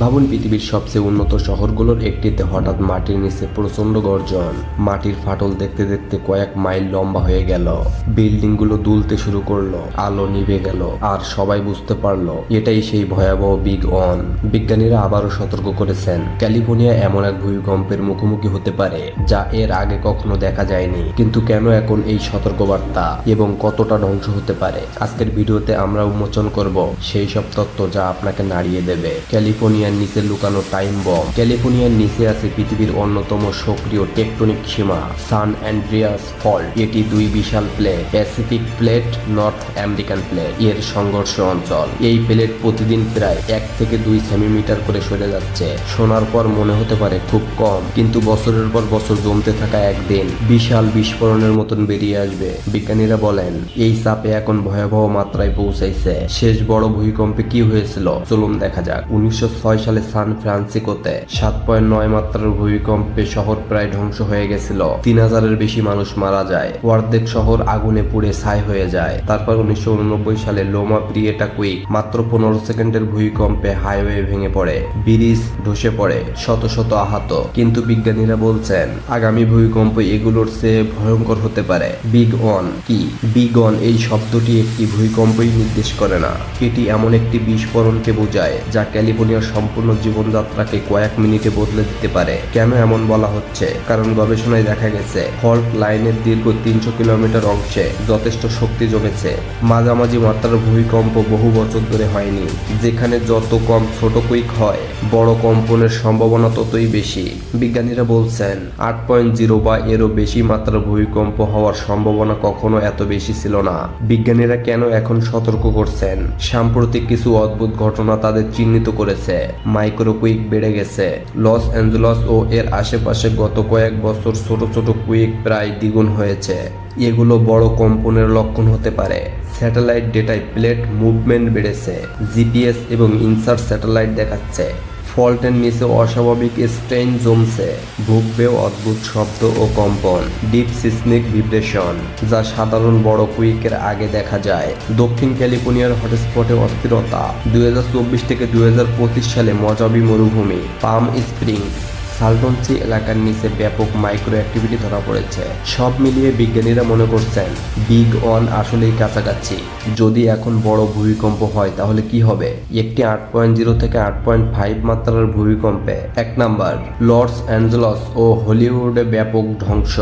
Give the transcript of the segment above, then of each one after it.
ভাবুন, পৃথিবীর সবচেয়ে উন্নত শহরগুলোর একটিতে হঠাৎ মাটির নিচে প্রচন্ড গর্জন। মাটির ফাটল দেখতে দেখতে কয়েক মাইল লম্বা হয়ে গেল। বিল্ডিং গুলো দুলতে শুরু করলো, আলো নিভে গেল, আর সবাই বুঝতে পারলো এটাই সেই ভয়াবহ বিগ ওয়ান। বিজ্ঞানীরা আবারও সতর্ক করেছেন, ক্যালিফোর্নিয়া এমন এক ভূমিকম্পের মুখোমুখি হতে পারে যা এর আগে কখনো দেখা যায়নি। কিন্তু কেন এখন এই সতর্কবার্তা এবং কতটা ধ্বংস হতে পারে? আজকের ভিডিওতে আমরা উন্মোচন করব সেই সব তথ্য যা আপনাকে নাড়িয়ে দেবে। ক্যালিফোর্নিয়ার নিচে লুকানো টাইম বম। ক্যালিফোর্নিয়ার নিচে আছে পৃথিবীর অন্যতম সক্রিয় টেকটনিক সীমা, সান অ্যান্ড্রিয়াস ফল্ট। এটি দুই বিশাল plate, Pacific plate, North American plate এর সংঘর্ষ অঞ্চল। এই প্লেট প্রতিদিন প্রায় 1 থেকে 2 সেন্টিমিটার করে সরে যাচ্ছে। শোনার পর মনে হতে পারে খুব কম, কিন্তু বছরের পর বছর জমতে থাকা একদিন বিশাল বিস্ফোরণের মতন বেরিয়ে আসবে। বিজ্ঞানীরা বলেন এই চাপে এখন ভয়াবহ মাত্রায় পৌঁছাইছে। শেষ বড় ভূমিকম্পে কি হয়েছিল চলুন দেখা যাক। 1906 সালে সান ফ্রান্সিসকোতে 7.9 মাত্রার ভূমিকম্পে শহর প্রায় ধ্বংস হয়ে গেছিল। 3000-এর বেশি মানুষ মারা যায়, অর্ধেক শহর আগুনে পুড়ে ছাই হয়ে যায়। তারপর 1989 সালে লোমা প্রিয়েটা কুইক, মাত্র 15 সেকেন্ডের ভূমিকম্পে হাইওয়ে ভেঙে পড়ে, ব্রিজ ধসে পড়ে, শত শত আহত। কিন্তু বিজ্ঞানীরা বলছেন আগামী ভূমিকম্প এগুলোর চেয়ে ভয়ঙ্কর হতে পারে। বিগ ওয়ান কি? বিগ ওয়ান এই শব্দটি একটি ভূমিকম্পই নির্দেশ করে না, এটি এমন একটি বিস্ফোরণকে বোঝায় যা ক্যালিফোর্নিয়ার সম্পূর্ণ জীবনযাত্রাকে কয়েক মিনিটে বদলে দিতে পারে। কেন এমন বলা হচ্ছে? কারণ গবেষণায় দেখা গেছে ফল্ট লাইনের দীর্ঘ 300 কিলোমিটার অংশে যথেষ্ট শক্তি জমেছে। মাঝামাঝি মাত্রার ভূমিকম্প বহু বছর ধরে হয়নি। যেখানে যত কম ছোট কুইক হয়, বড় কম্পনের সম্ভাবনা ততই বেশি। বিজ্ঞানীরা বলছেন 8.0 বা এরও বেশি মাত্রার ভূমিকম্প হওয়ার সম্ভাবনা কখনো এত বেশি ছিল না। বিজ্ঞানীরা কেন এখন সতর্ক করছেন? সাম্প্রতিক কিছু অদ্ভুত ঘটনা তাদের চিহ্নিত করেছে। মাইক্রোকুইক বেড়ে গেছে। লস অ্যাঞ্জেলস ও এর আশেপাশে গত কয়েক বছর ছোট ছোট কুইক প্রায় দ্বিগুণ হয়েছে। এগুলো বড় কম্পনের লক্ষণ হতে পারে। স্যাটেলাইট ডেটায় প্লেট মুভমেন্ট বেড়েছে। জিপিএস এবং ইনসার স্যাটেলাইট দেখাচ্ছে ফল্টের নিচে অস্বাভাবিক স্ট্রেন জমছে। ভুগবেও অদ্ভুত শব্দ ও কম্পন, ডিপ সিসমিক ভিব্রেশন, যা সাধারণ বড় কুইকের আগে দেখা যায়। দক্ষিণ ক্যালিফোর্নিয়ার হটস্পটে অস্থিরতা। 2024 থেকে 2025 সালে মজাবি মরুভূমি, পাম স্প্রিংস, সালটনসি এলাকার নিচে ব্যাপক মাইক্রো অ্যাক্টিভিটি ধরা পড়েছে। সব মিলিয়ে বিজ্ঞানীরা মনে করছেন বিগ ওয়ান আসলেই কাছাকাছি। যদি এখন বড় ভূমিকম্প হয় তাহলে কি হবে? একটি 8.0 থেকে 8.5 মাত্রার ভূমিকম্পে 1 নাম্বার, লস অ্যাঞ্জেলস ও হলিউডে ব্যাপক ধ্বংস।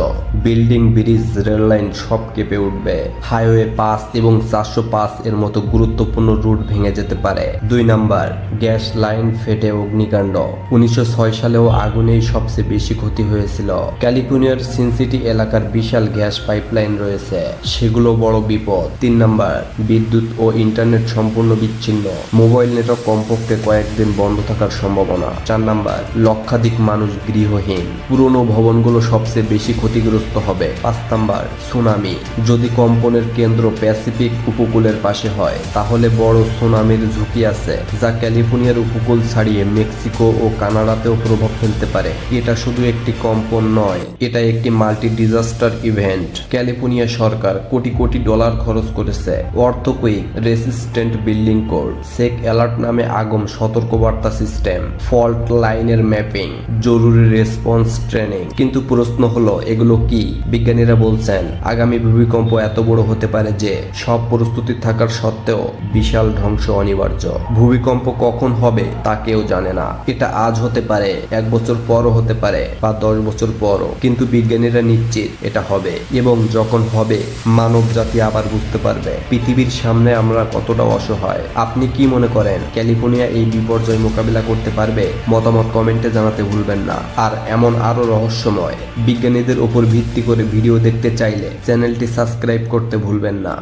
বিল্ডিং, ব্রিজ, রেললাইন সব কেঁপে উঠবে। হাইওয়ে 5 এবং 405 এর মতো গুরুত্বপূর্ণ রুট ভেঙে যেতে পারে। 2 নাম্বার, গ্যাস লাইন ফেটে অগ্নিকাণ্ড। 1906 সালেও আগুনেই সবচেয়ে বেশি ক্ষতি হয়েছিল। ক্যালিফোর্নিয়ার সিনসিটি এলাকার বিশাল গ্যাস পাইপলাইন রয়েছে, সেগুলো বড় বিপদ। 3 নাম্বার, বিদ্যুৎ ও ইন্টারনেট সম্পূর্ণ বিচ্ছিন্ন। মোবাইল নেটওয়ার্ক কমপক্ষে কয়েকদিন বন্ধ থাকার সম্ভাবনা। 4 নাম্বার, লক্ষাধিক মানুষ গৃহহীন। পুরনো ভবনগুলো সবচেয়ে বেশি ক্ষতিগ্রস্ত হবে। 5 নাম্বার, সুনামি। যদি কম্পনের কেন্দ্র প্যাসিফিক উপকূলের পাশে হয় তাহলে বড় সুনামির ঝুঁকি আছে, যা ক্যালিফোর্নিয়ার উপকূল ছাড়িয়ে মেক্সিকো ও কানাডাতেও প্রভাব ফেলতে পারে। এটা শুধু একটি কম্পন নয়, এটা একটি মাল্টি ডিজাস্টার ইভেন্ট। ক্যালিফোর্নিয়া সরকার কোটি কোটি ডলার খরচ করেছে অর্থকুইক রেসিস্টেন্ট বিল্ডিং কোড, সেক অ্যালার্ট নামে আগম সতর্কবার্তা সিস্টেম, ফল্ট লাইনের ম্যাপিং, জরুরি রেসপন্স ট্রেনিং। কিন্তু প্রশ্ন হলো এগুলো কি? বিজ্ঞানীরা বলছেন আগামী ভূমিকম্প এত বড় হতে পারে যে সব প্রস্তুতি থাকার সত্ত্বেও বিশাল ধ্বংস অনিবার্য। ভূমিকম্প কখন হবে তা কেউ জানে না। এটা আজ হতে পারে, 1 বছর পরও হতে পারে, বা 10 বছর পরও। কিন্তু বিজ্ঞানীরা নিশ্চিত এটা হবে, এবং যখন হবে মানব জাতি আবার বুঝতে পারবে পৃথিবীর সামনে আমরা কতটা অসহায়। আপনি কি মনে করেন ক্যালিফোর্নিয়া এই বিপর্যয় মোকাবিলা করতে পারবে? মতামত কমেন্টে জানাতে ভুলবেন না। আর এমন আরো রহস্যময় বিজ্ঞানীদের উপর ভিত্তি করে ভিডিও দেখতে চাইলে চ্যানেলটি সাবস্ক্রাইব করতে ভুলবেন না।